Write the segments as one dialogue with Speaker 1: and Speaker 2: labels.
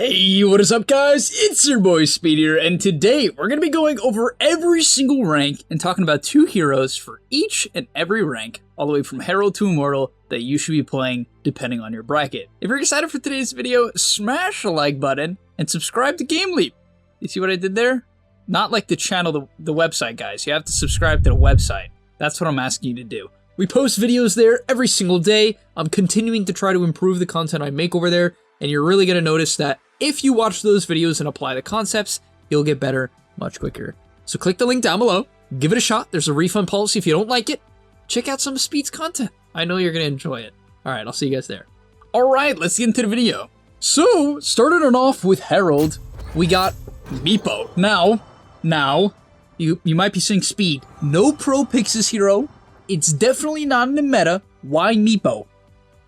Speaker 1: Hey, what is up guys? It's your boy Speed here, and today we're going to be going over every single rank and talking about 2 heroes for each and every rank, all the way from Herald to Immortal, that you should be playing depending on your bracket. If you're excited for today's video, smash the like button and subscribe to GameLeap. You see what I did there? Not like the channel, the website, guys. You have to subscribe to the website. That's what I'm asking you to do. We post videos there every single day. I'm continuing to try to improve the content I make over there, and you're really going to notice that if you watch those videos and apply the concepts, you'll get better much quicker. So click the link down below, give it a shot. There's a refund policy if you don't like it. Check out some of Speed's content. I know you're going to enjoy it. All right, I'll see you guys there. All right, let's get into the video. So, starting it off with Herald, we got Meepo. Now, you might be saying, Speed, no pro picks this hero. It's definitely not in the meta. Why Meepo?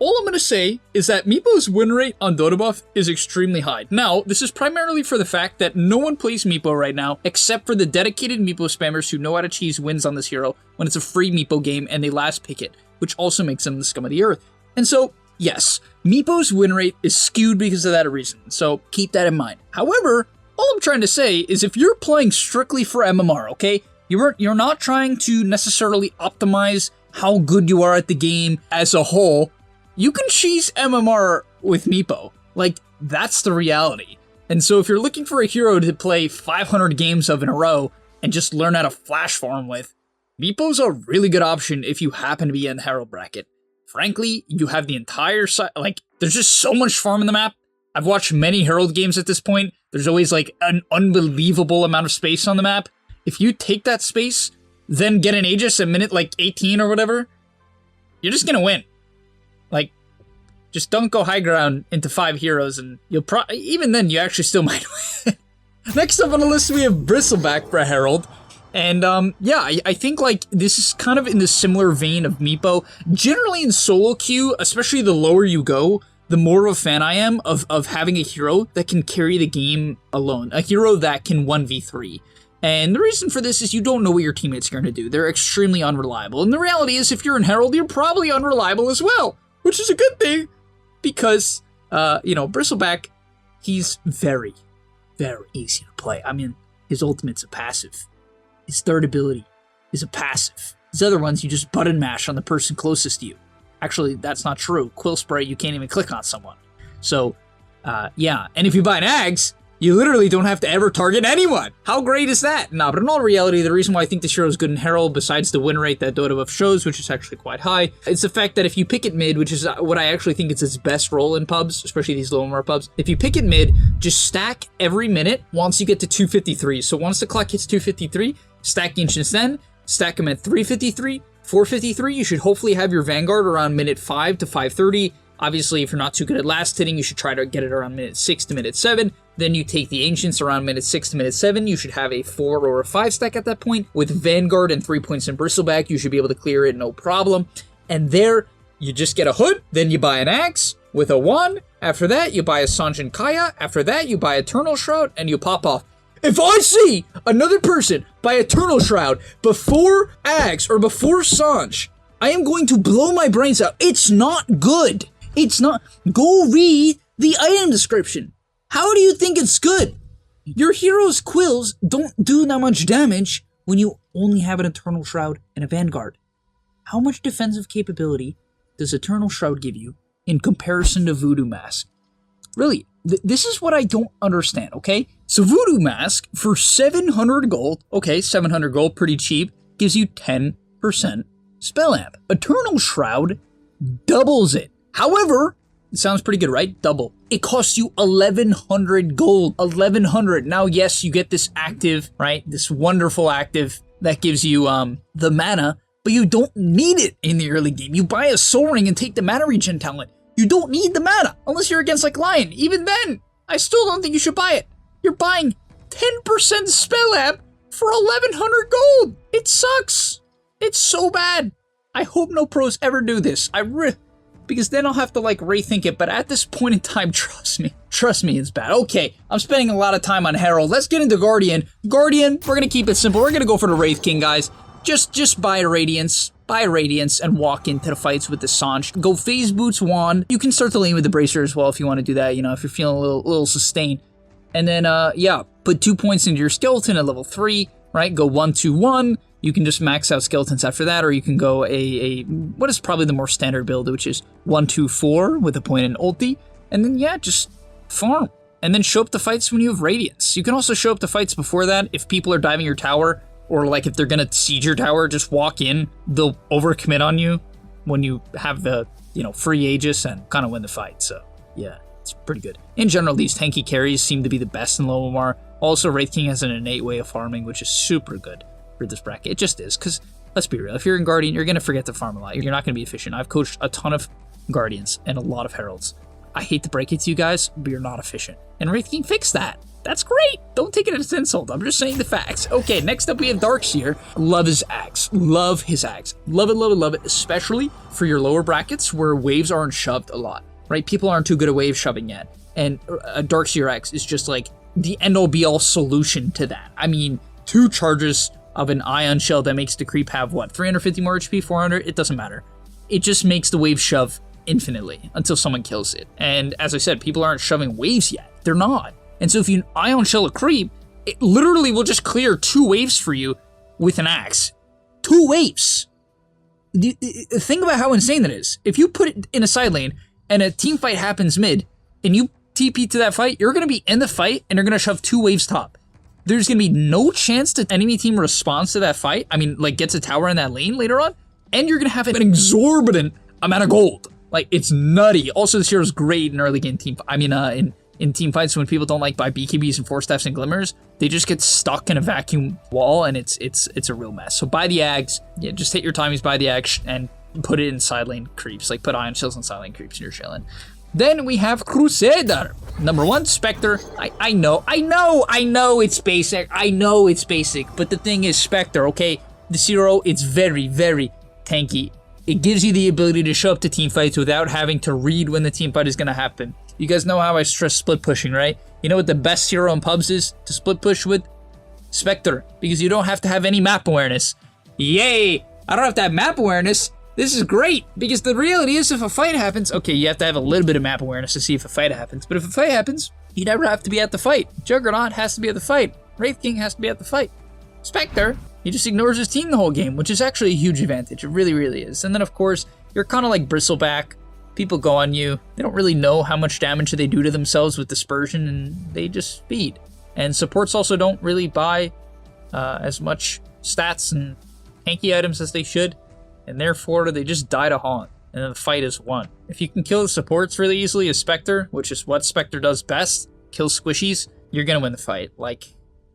Speaker 1: All I'm going to say is that Meepo's win rate on Dota buff is extremely high. Now, this is primarily for the fact that no one plays Meepo right now, except for the dedicated Meepo spammers who know how to cheese wins on this hero when it's a free Meepo game and they last pick it, which also makes them the scum of the earth. And so, yes, Meepo's win rate is skewed because of that reason, so keep that in mind. However, all I'm trying to say is if you're playing strictly for MMR, okay, you're not trying to necessarily optimize how good you are at the game as a whole, you can cheese MMR with Meepo. Like, that's the reality. And so if you're looking for a hero to play 500 games of in a row and just learn how to flash farm with, Meepo's a really good option if you happen to be in the Herald bracket. Frankly, you have the entire side, like, there's just so much farm in the map. I've watched many Herald games at this point. There's always like an unbelievable amount of space on the map. If you take that space, then get an Aegis at minute like 18 or whatever, you're just gonna win. Like, just don't go high ground into 5 heroes and you'll even then you actually still might win. Next up on the list we have Bristleback for Herald. And yeah, I think like this is kind of in the similar vein of Meepo. Generally in solo queue, especially the lower you go, the more of a fan I am of having a hero that can carry the game alone. A hero that can 1v3. And the reason for this is you don't know what your teammates are going to do. They're extremely unreliable. And the reality is if you're in Herald, you're probably unreliable as well. Which is a good thing, because, you know, Bristleback, he's very, very easy to play. I mean, his ultimate's a passive. His third ability is a passive. His other ones, you just button mash on the person closest to you. Actually, that's not true. Quill Spray, you can't even click on someone. So, yeah. And if you buy an Ags, you literally don't have to ever target anyone. How great is that? Nah, but in all reality, the reason why I think this hero is good in Herald, besides the win rate that Dota buff shows, which is actually quite high, it's the fact that if you pick it mid, which is what I actually think is its best role in pubs, especially these low MMR pubs, if you pick it mid, just stack every minute once you get to 253. So once the clock hits 253, stack Ancients then, stack them at 353, 453, you should hopefully have your Vanguard around minute 5 to 530. Obviously, if you're not too good at last hitting, you should try to get it around minute 6 to minute 7. Then you take the Ancients around minute 6 to minute 7. You should have a 4 or a 5 stack at that point. With Vanguard and 3 points in Bristleback, you should be able to clear it no problem. And there, you just get a Hood. Then you buy an Axe with a 1. After that, you buy a Sanjin Kaya. After that, you buy Eternal Shroud, and you pop off. If I see another person buy Eternal Shroud before Axe or before Sanj, I am going to blow my brains out. It's not good. It's not. Go read the item description. How do you think it's good? Your hero's quills don't do that much damage when you only have an Eternal Shroud and a Vanguard. How much defensive capability does Eternal Shroud give you in comparison to Voodoo Mask? Really, this is what I don't understand, okay? So Voodoo Mask, for 700 gold, okay, 700 gold, pretty cheap, gives you 10% spell amp. Eternal Shroud doubles it. However, it sounds pretty good, right? Double. It costs you 1100 gold. 1100. Now, yes, you get this active, right? This wonderful active that gives you the mana, but you don't need it in the early game. You buy a Soul Ring and take the mana regen talent. You don't need the mana unless you're against like Lion. Even then, I still don't think you should buy it. You're buying 10% spell amp for 1100 gold. It sucks. It's so bad. I hope no pros ever do this. Because then I'll have to like rethink it, but at this point in time, trust me, it's bad. Okay, I'm spending a lot of time on Herald. Let's get into Guardian. Guardian, we're gonna keep it simple. We're gonna go for the Wraith King, guys. just buy a Radiance, and walk into the fights with the Sanj. Go Phase Boots Wand. You can start the lane with the Bracer as well if you want to do that, you know, if you're feeling a little sustained. And then, yeah, put 2 points into your skeleton at level 3, right? Go 1-2-1. You can just max out skeletons after that, or you can go what is probably the more standard build, which is 1-2-4 with a point in ulti. And then, yeah, just farm. And then show up to fights when you have Radiance. You can also show up to fights before that if people are diving your tower, or like if they're gonna siege your tower, just walk in. They'll overcommit on you when you have the, you know, free Aegis and kind of win the fight. So yeah, it's pretty good. In general, these tanky carries seem to be the best in low MR. Also, Wraith King has an innate way of farming, which is super good for this bracket. It just is, because let's be real, if you're in Guardian, you're gonna forget to farm a lot. You're not gonna be efficient. I've coached a ton of Guardians and a lot of Heralds. I hate to break it to you guys, but you're not efficient. And Wraith King fixed that. That's great. Don't take it as an insult. I'm just saying the facts. Okay, next up we have Darkseer. Love his axe. Love his axe. Love it, love it, love it. Especially for your lower brackets where waves aren't shoved a lot, right? People aren't too good at wave shoving yet. And a Darkseer axe is just like the end-all be-all solution to that. I mean, 2 charges of an Ion Shell that makes the creep have, what, 350 more HP, 400? It doesn't matter. It just makes the wave shove infinitely until someone kills it. And as I said, people aren't shoving waves yet. They're not. And so if you Ion Shell a creep, it literally will just clear 2 waves for you with an axe. 2 waves! Think about how insane that is. If you put it in a side lane and a team fight happens mid and you TP to that fight, you're going to be in the fight and you're going to shove 2 waves top. There's going to be no chance that enemy team responds to that fight. I mean, like gets a tower in that lane later on, and you're going to have an exorbitant amount of gold. Like, it's nutty. Also, this hero is great in early game team. I mean, in team fights when people don't like buy BKBs and 4-staffs and glimmers, they just get stuck in a vacuum wall, and it's a real mess. So buy the Ags. Yeah, just hit your timings, buy the Ags, and put it in side lane creeps. Like, put Ion Shells on side lane creeps and you're chilling. Then we have Crusader. Number 1, Spectre. I know it's basic. I know it's basic, but the thing is Spectre, okay? This hero, it's very, very tanky. It gives you the ability to show up to team fights without having to read when the team fight is going to happen. You guys know how I stress split pushing, right? You know what the best hero in pubs is to split push with? Spectre, because you don't have to have any map awareness. Yay! I don't have to have map awareness. This is great, because the reality is if a fight happens, okay, you have to have a little bit of map awareness to see if a fight happens, but if a fight happens, you never have to be at the fight. Juggernaut has to be at the fight. Wraith King has to be at the fight. Spectre, he just ignores his team the whole game, which is actually a huge advantage. It really, really is. And then, of course, you're kind of like Bristleback. People go on you. They don't really know how much damage they do to themselves with Dispersion, and they just feed. And supports also don't really buy as much stats and tanky items as they should, and therefore they just die to Haunt, and then the fight is won. If you can kill the supports really easily as Spectre, which is what Spectre does best, kill squishies, you're going to win the fight. Like,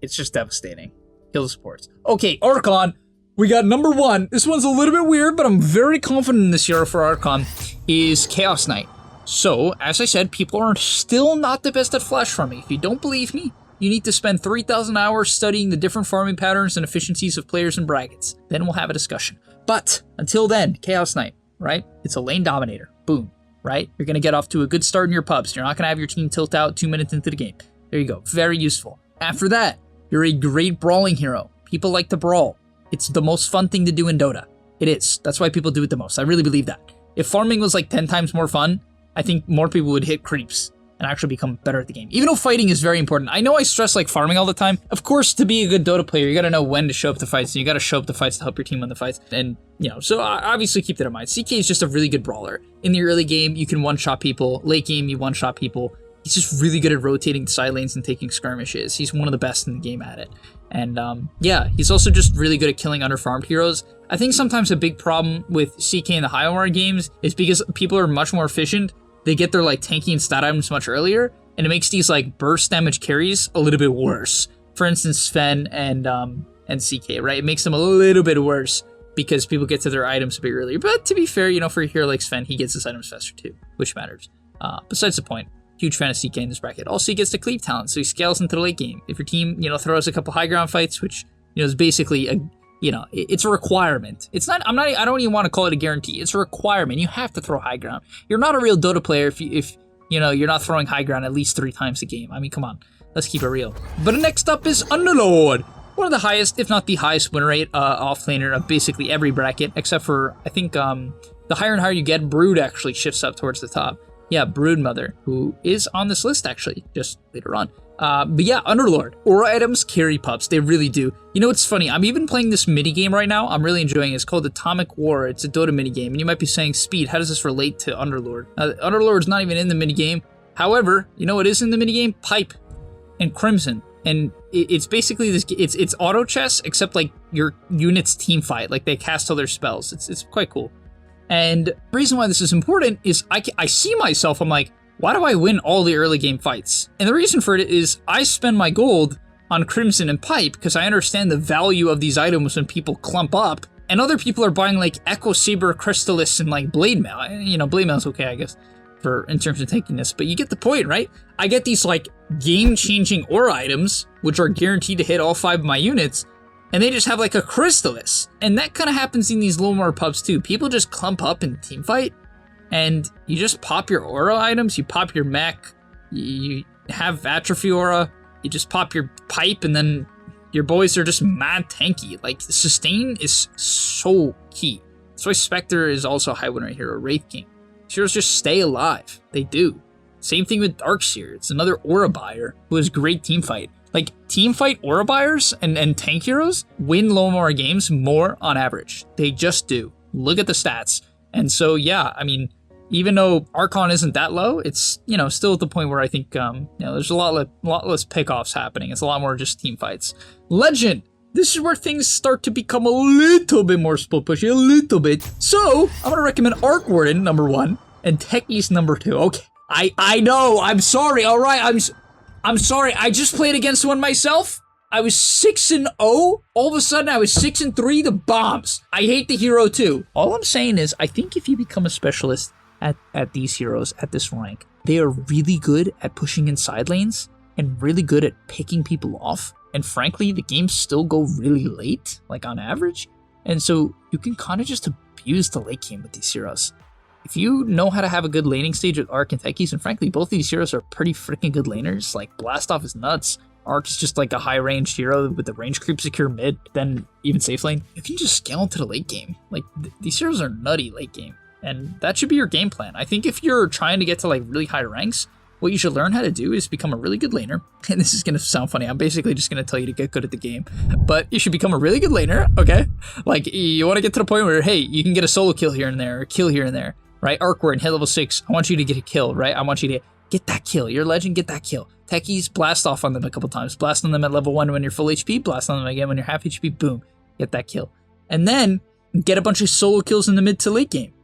Speaker 1: it's just devastating. Kill the supports. Okay, Archon. We got number 1. This one's a little bit weird, but I'm very confident in this hero for Archon, is Chaos Knight. So, as I said, people are still not the best at flash farming. If you don't believe me, you need to spend 3,000 hours studying the different farming patterns and efficiencies of players and brackets. Then we'll have a discussion. But, until then, Chaos Knight, right? It's a lane dominator. Boom, right? You're going to get off to a good start in your pubs. You're not going to have your team tilt out 2 minutes into the game. There you go. Very useful. After that, you're a great brawling hero. People like to brawl. It's the most fun thing to do in Dota. It is. That's why people do it the most. I really believe that. If farming was like 10 times more fun, I think more people would hit creeps and actually become better at the game. Even though fighting is very important. I know I stress like farming all the time. Of course, to be a good Dota player, you gotta know when to show up to fights, and you gotta show up to fights to help your team win the fights. And, you know, so obviously keep that in mind. CK is just a really good brawler. In the early game, you can one-shot people. Late game, you one-shot people. He's just really good at rotating side lanes and taking skirmishes. He's one of the best in the game at it. And yeah, he's also just really good at killing underfarmed heroes. I think sometimes a big problem with CK in the high OR games is because people are much more efficient. They get their like tanky and stat items much earlier, and it makes these like burst damage carries a little bit worse. For instance, Sven and CK, right? It makes them a little bit worse because people get to their items a bit earlier. But to be fair, you know, for a hero like Sven, he gets his items faster too, which matters. Besides the point. Huge fan of CK in this bracket. Also, he gets the cleave talent, so he scales into the late game. If your team, you know, throws a couple high ground fights, which, you know, is basically a, you know, it's a requirement. It's not, I don't even want to call it a guarantee. It's a requirement. You have to throw high ground. You're not a real Dota player if you know, you're not throwing high ground at least 3 times a game. I mean, come on. Let's keep it real. But next up is Underlord. one of the highest, if not the highest win rate offlaner of basically every bracket, except for, I think, the higher and higher you get, Brood actually shifts up towards the top. Yeah, BROODMOTHER, who is on this list actually, just later on. But yeah, Underlord. Aura items carry pups, they really do. You know what's funny? I'm even playing this minigame right now. I'm really enjoying it. It's called Atomic War. It's a Dota minigame. And you might be saying, Speed, how does this relate to Underlord? Underlord's not even in the minigame. However, you know what is in the minigame? Pipe and Crimson. And it's basically this, it's auto chess, except like your units team fight. Like they cast all their spells. It's quite cool. And the reason why this is important is I see myself, I'm like, why do I win all the early game fights? And the reason for it is I spend my gold on Crimson and Pipe because I understand the value of these items when people clump up, and other people are buying like Echo Saber, Crystallis, and like Blade Mail. You know, Blade Mail's okay, I guess, in terms of taking this, but you get the point, right? I get these like game-changing aura items, which are guaranteed to hit all 5 of my units, and they just have like a Crystallis. And that kind of happens in these Lomar pubs too. People just clump up in team fight, and you just pop your aura items, you pop your mech, you have Atrophy Aura, you just pop your Pipe, and then your boys are just mad tanky. Like, sustain is so key. That's why Spectre is also a high win rate hero, Wraith King. Heroes just stay alive. They do. Same thing with Darkseer. It's another aura buyer who has great team fight. Like, team fight aura buyers and tank heroes win Lomar games more on average. They just do. Look at the stats. And so, yeah, I mean, even though Archon isn't that low, it's, you know, still at the point where I think, you know, there's a lot less pickoffs happening. It's a lot more just team fights. Legend. This is where things start to become a little bit more split pushy, a little bit. So, I'm going to recommend Arc Warden, #1, and Techies, #2. Okay, I know, I'm sorry, alright, I'm sorry, I just played against one myself. I was 6-0, all of a sudden I was 6-3, the bombs. I hate the hero too. All I'm saying is, I think if you become a specialist at these heroes, at this rank, they are really good at pushing in side lanes, and really good at picking people off. And frankly, the games still go really late, like on average. And so you can kind of just abuse the late game with these heroes. If you know how to have a good laning stage with Arc and Techies, and frankly, both of these heroes are pretty freaking good laners. Like, Blastoff is nuts. Arc is just like a high range hero with the range creep secure mid, then even safe lane. You can just scale into the late game. Like, these heroes are nutty late game. And that should be your game plan. I think if you're trying to get to like really high ranks, what you should learn how to do is become a really good laner. And this is going to sound funny. I'm basically just going to tell you to get good at the game. But you should become a really good laner, okay? Like, you want to get to the point where, hey, you can get a solo kill here and there, or kill here and there, right? Arc Warden, hit level 6. I want you to get a kill, right? I want you to get that kill. You're a legend, get that kill. Techies, blast off on them a couple times. Blast on them at level 1 when you're full HP. Blast on them again when you're half HP. Boom. Get that kill. And then get a bunch of solo kills in the mid to late game.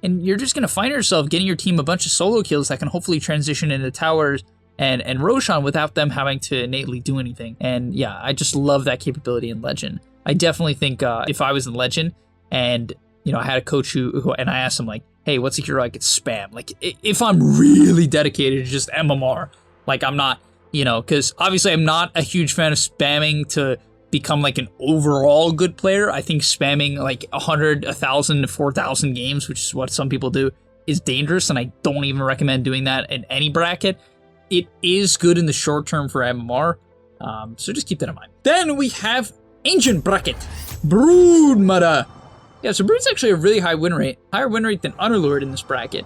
Speaker 1: And you're just going to find yourself getting your team a bunch of solo kills that can hopefully transition into towers and Roshan without them having to innately do anything. And yeah, I just love that capability in Legend. I definitely think if I was in Legend and, you know, I had a coach who and I asked him like, hey, what's a hero I could spam? Like, if I'm really dedicated to just MMR, like I'm not, you know, because obviously I'm not a huge fan of spamming to become like an overall good player. I think spamming like 100, 1,000 to 4,000 games, which is what some people do, is dangerous, and I don't even recommend doing that in any bracket. It is good in the short term for MMR, so just keep that in mind. Then we have Ancient Bracket, BROODMOTHER. Yeah, so Brood's actually a really high win rate, higher win rate than Underlord in this bracket,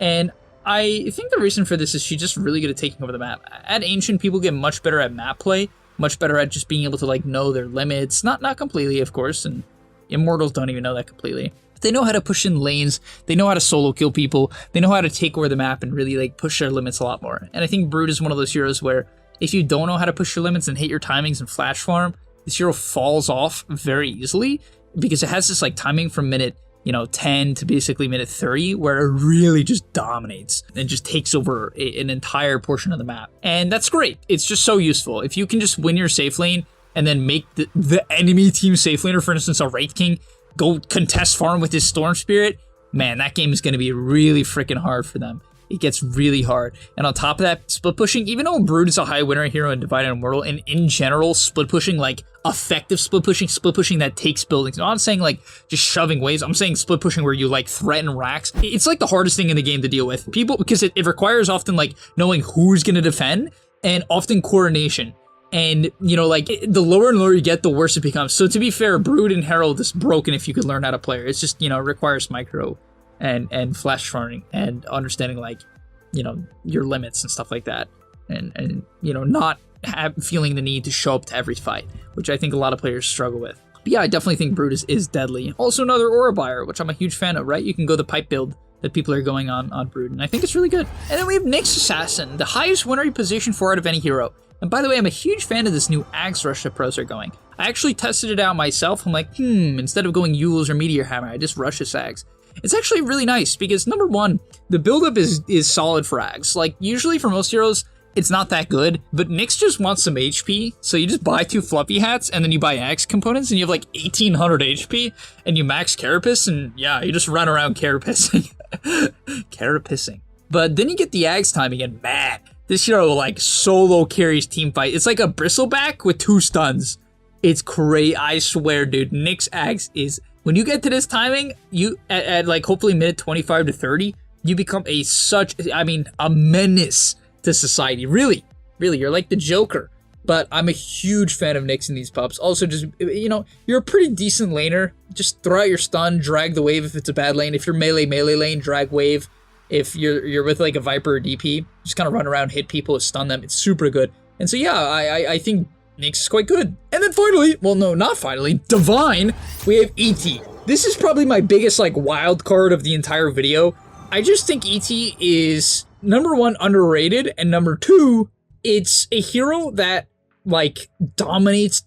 Speaker 1: and I think the reason for this is she's just really good at taking over the map. At Ancient, people get much better at map play, much better at just being able to like know their limits. Not completely, of course, and Immortals don't even know that completely. But they know how to push in lanes, they know how to solo kill people, they know how to take over the map and really like push their limits a lot more. And I think Brood is one of those heroes where if you don't know how to push your limits and hit your timings and flash farm, this hero falls off very easily because it has this like timing from minute, you know, 10 to basically minute 30, where it really just dominates and just takes over an entire portion of the map. And that's great. It's just so useful. If you can just win your safe lane and then make the enemy team safe laner, for instance, a Wraith King, go contest farm with his Storm Spirit, man, that game is going to be really freaking hard for them. It gets really hard. And on top of that, split pushing, even though Brood is a high winner hero in Divine and Immortal, and in general, split pushing, like effective split pushing that takes buildings. I'm not saying like just shoving waves. I'm saying split pushing where you like threaten racks. It's like the hardest thing in the game to deal with. People, because it requires often like knowing who's going to defend and often coordination. And, you know, like, the lower and lower you get, the worse it becomes. So to be fair, Brood and Herald is broken if you could learn how to play her. It's just, you know, it requires micro and flash farming and understanding, like, you know, your limits and stuff like that. And you know, not feeling the need to show up to every fight, which I think a lot of players struggle with. But yeah, I definitely think Brood is deadly. Also another aura buyer, which I'm a huge fan of, right? You can go the pipe build that people are going on Brood, and I think it's really good. And then we have Nyx Assassin, the highest win rate position for it of any hero. And by the way, I'm a huge fan of this new Axe Rush that pros are going. I actually tested it out myself. I'm like, instead of going Yules or Meteor Hammer, I just rush this Axe. It's actually really nice because, number one, the buildup is solid for Axe. Like, usually for most heroes, it's not that good, but Nyx just wants some HP, so you just buy 2 fluffy hats, and then you buy Axe components, and you have like 1800 HP, and you max Carapace, and yeah, you just run around Carapacing. Carapacing. But then you get the Axe timing, and man, this hero like solo carries team fight. It's like a Bristleback with 2 stuns. It's crazy. I swear, dude. Nyx Axe is, when you get to this timing, you at like hopefully minute 25 to 30, you become a menace to society. Really, you're like the Joker. But I'm a huge fan of Nyx in these pups. Also, just, you know, you're a pretty decent laner. Just throw out your stun, drag the wave if it's a bad lane. If you're melee lane, drag wave. If you're with like a Viper or DP, just kind of run around, hit people, stun them. It's super good. And so yeah, I think Nyx is quite good. And then finally, well no, not finally, Divine, we have ET. This is probably my biggest like wild card of the entire video. I just think ET is, number one, underrated, and number two, it's a hero that like dominates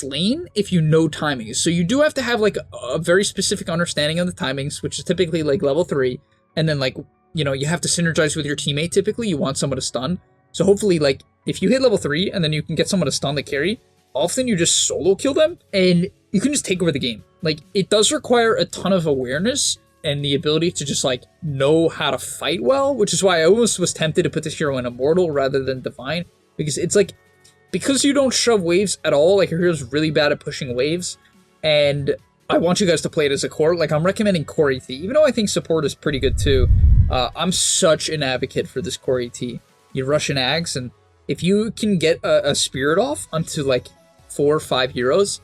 Speaker 1: lane if you know timings. So you do have to have like a very specific understanding of the timings, which is typically like level 3. And then like, you know, you have to synergize with your teammate. Typically you want someone to stun. So hopefully like if you hit level 3 and then you can get someone to stun the carry, often you just solo kill them and you can just take over the game. Like, it does require a ton of awareness and the ability to just like know how to fight well, which is why I almost was tempted to put this hero in Immortal rather than Divine, because it's like, because you don't shove waves at all, like your hero's really bad at pushing waves, and I want you guys to play it as a core. Like, I'm recommending core ET, even though I think support is pretty good too. I'm such an advocate for this core ET. You rush an Ags, and if you can get a Spirit off onto like 4 or 5 heroes,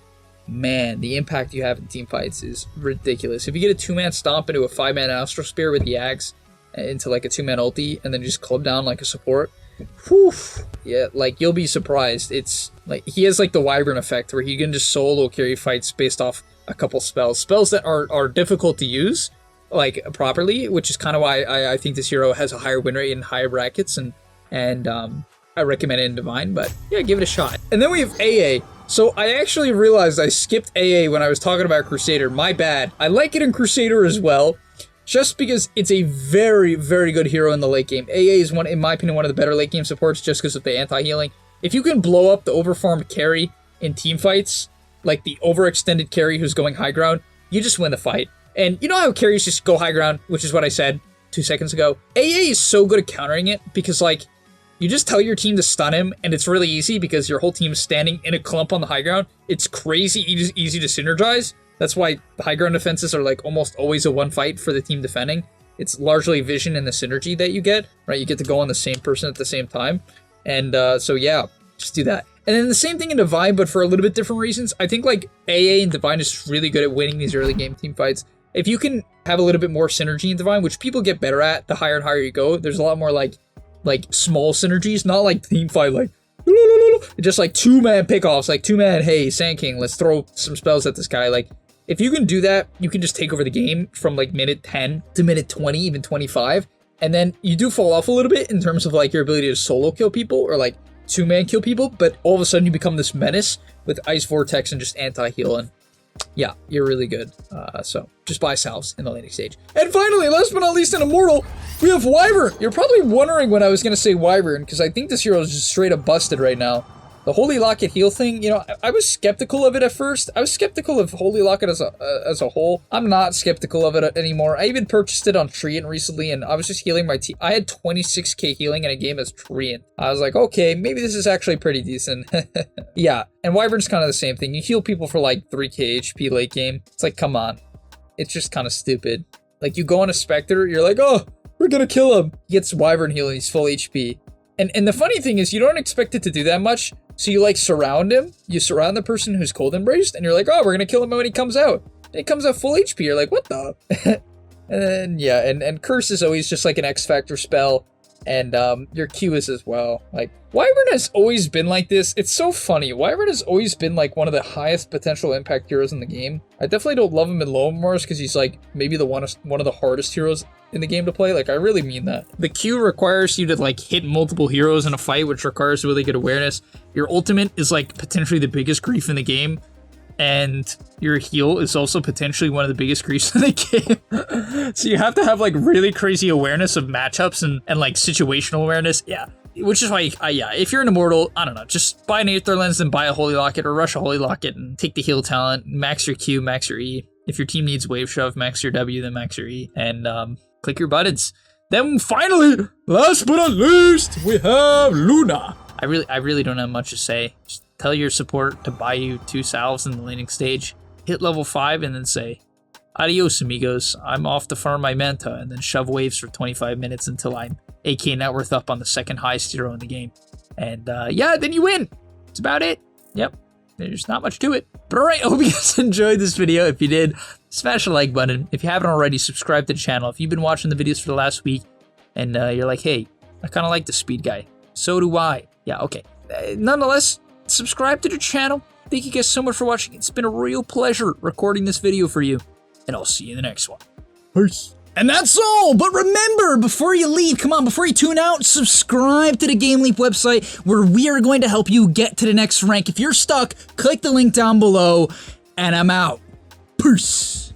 Speaker 1: man, the impact you have in team fights is ridiculous. If you get a 2-man stomp into a 5-man Astral Spear with the Ags into like a 2-man ulti, and then just club down like a support, whew, yeah, like you'll be surprised. It's like he has like the Wyvern effect where he can just solo carry fights based off a couple spells that are difficult to use like properly, which is kind of why I think this hero has a higher win rate in higher brackets, and I recommend it in Divine, but yeah, give it a shot. And then we have AA. So I actually realized I skipped AA when I was talking about Crusader. My bad. I like it in Crusader as well, just because it's a very, very good hero in the late game. AA is, in my opinion, one of the better late game supports just because of the anti-healing. If you can blow up the overfarmed carry in team fights, like the overextended carry who's going high ground, you just win the fight. And you know how carries just go high ground, which is what I said 2 seconds ago? AA is so good at countering it because, like, you just tell your team to stun him, and it's really easy because your whole team is standing in a clump on the high ground. It's crazy easy to synergize. That's why the high ground defenses are like almost always a one fight for the team defending. It's largely vision and the synergy that you get, right? You get to go on the same person at the same time. And so yeah, just do that. And then the same thing in Divine, but for a little bit different reasons. I think like AA and Divine is really good at winning these early game team fights. If you can have a little bit more synergy in Divine, which people get better at the higher and higher you go, there's a lot more like small synergies, not like team fight, like just like 2-man pickoffs, like 2-man, hey, Sand King, let's throw some spells at this guy. Like, if you can do that, you can just take over the game from like minute 10 to minute 20, even 25. And then you do fall off a little bit in terms of like your ability to solo kill people or like 2-man kill people, but all of a sudden you become this menace with Ice Vortex and just anti-heal, and yeah, you're really good. So just buy salves in the laning stage. And finally, last but not least, in Immortal, we have Wyvern. You're probably wondering when I was going to say Wyvern, because I think this hero is just straight up busted right now. The Holy Locket heal thing, you know, I was skeptical of it at first. I was skeptical of Holy Locket as a whole. I'm not skeptical of it anymore. I even purchased it on Treant recently, and I was just healing my team. I had 26k healing in a game as Treant. I was like, okay, maybe this is actually pretty decent. Yeah, and Wyvern's kind of the same thing. You heal people for like 3k HP late game. It's like, come on. It's just kind of stupid. Like, you go on a Spectre, you're like, oh, we're gonna kill him. He gets Wyvern heal and he's full HP. And the funny thing is, you don't expect it to do that much, So you like surround him, you surround the person who's cold embraced, and you're like, oh, we're gonna kill him when he comes out. And he comes out full HP, you're like, what the? And then, yeah, and Curse is always just like an X Factor spell, and your Q is as well. Like, Wyvern has always been like this. It's so funny. Wyvern has always been like one of the highest potential impact heroes in the game. I definitely don't love him in Low Mars because he's like maybe one of the hardest heroes in the game to play. Like, I really mean that. The Q requires you to like hit multiple heroes in a fight, which requires really good awareness. Your ultimate is like potentially the biggest grief in the game, and your heal is also potentially one of the biggest griefs in the game. So you have to have like really crazy awareness of matchups and like situational awareness. Yeah. Which is why, yeah, if you're an Immortal, I don't know, just buy an Aether Lens and buy a Holy Locket or rush a Holy Locket and take the heal talent, max your Q, max your E. If your team needs Wave Shove, max your W, then max your E, and click your buttons. Then finally, last but not least, we have Luna. I really don't have much to say. Just tell your support to buy you 2 salves in the laning stage, hit level 5, and then say, adios amigos, I'm off to farm my Manta, and then shove waves for 25 minutes until I'm AK net worth up on the second highest hero in the game. And yeah, then you win. That's about it. Yep, there's not much to it. But alright, I hope you guys enjoyed this video. If you did, smash the like button. If you haven't already, subscribe to the channel. If you've been watching the videos for the last week and you're like, hey, I kind of like the speed guy. So do I. Yeah, okay. Nonetheless, subscribe to the channel. Thank you guys so much for watching. It's been a real pleasure recording this video for you. And I'll see you in the next one. Peace. And that's all, but remember, before you leave, come on, before you tune out, subscribe to the GameLeap website where we are going to help you get to the next rank. If you're stuck, click the link down below, and I'm out. Peace.